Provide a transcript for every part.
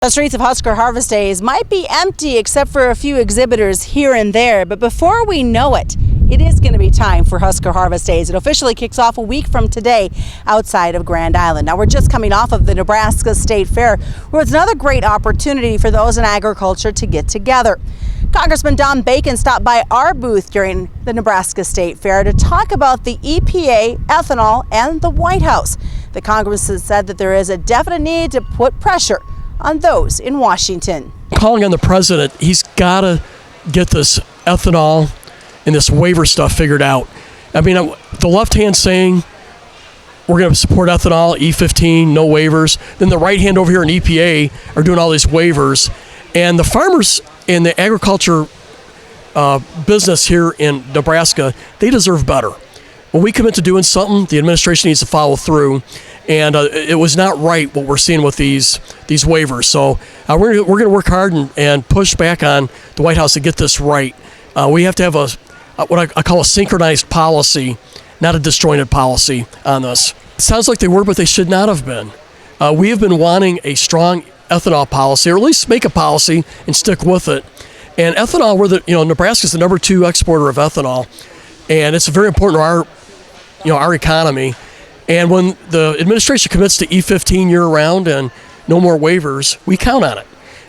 The streets of Husker Harvest Days might be empty except for a few exhibitors here and there, but before we know it, it is going to be time for Husker Harvest Days. It officially kicks off a week from today outside of Grand Island. Now, we're just coming off of the Nebraska State Fair, where it's another great opportunity for those in agriculture to get together. Congressman Don Bacon stopped by our booth during the Nebraska State Fair to talk about the EPA, ethanol, and the White House. The congressman said that there is a definite need to put pressure on those in Washington. Calling on the president, he's got to get this ethanol and this waiver stuff figured out. I mean, the left hand saying we're going to support ethanol, E15, no waivers. Then the right hand over here in EPA are doing all these waivers. And the farmers in the agriculture business here in Nebraska, they deserve better. When we commit to doing something, the administration needs to follow through. And it was not right what we're seeing with these waivers. So we're going to work hard and push back on the White House to get this right. We have to have what I call a synchronized policy, not a disjointed policy on this. It sounds like they were, but they should not have been. We have been wanting a strong ethanol policy, or at least make a policy and stick with it. And ethanol, Nebraska is the number 2 exporter of ethanol, and it's very important to our economy. And when the administration commits to E15 year-round and no more waivers, we count on it.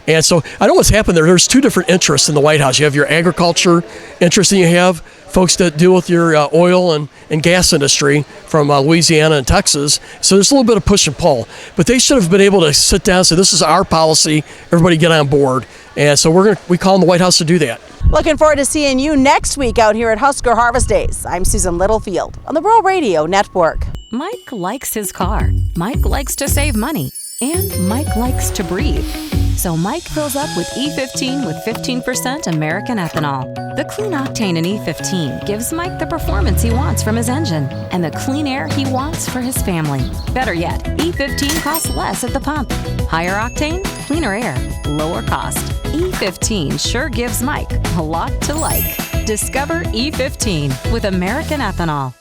And so I know what's happened there. There's 2 different interests in the White House. You have your agriculture interest, and you have folks that deal with your oil and gas industry from Louisiana and Texas. So there's a little bit of push and pull. But they should have been able to sit down and say, this is our policy, everybody get on board. And so we call on the White House to do that. Looking forward to seeing you next week out here at Husker Harvest Days. I'm Susan Littlefield on the Rural Radio Network. Mike likes his car. Mike likes to save money. And Mike likes to breathe. So Mike fills up with E15 with 15% American ethanol. The clean octane in E15 gives Mike the performance he wants from his engine and the clean air he wants for his family. Better yet, E15 costs less at the pump. Higher octane, cleaner air, lower cost. E15 sure gives Mike a lot to like. Discover E15 with American ethanol.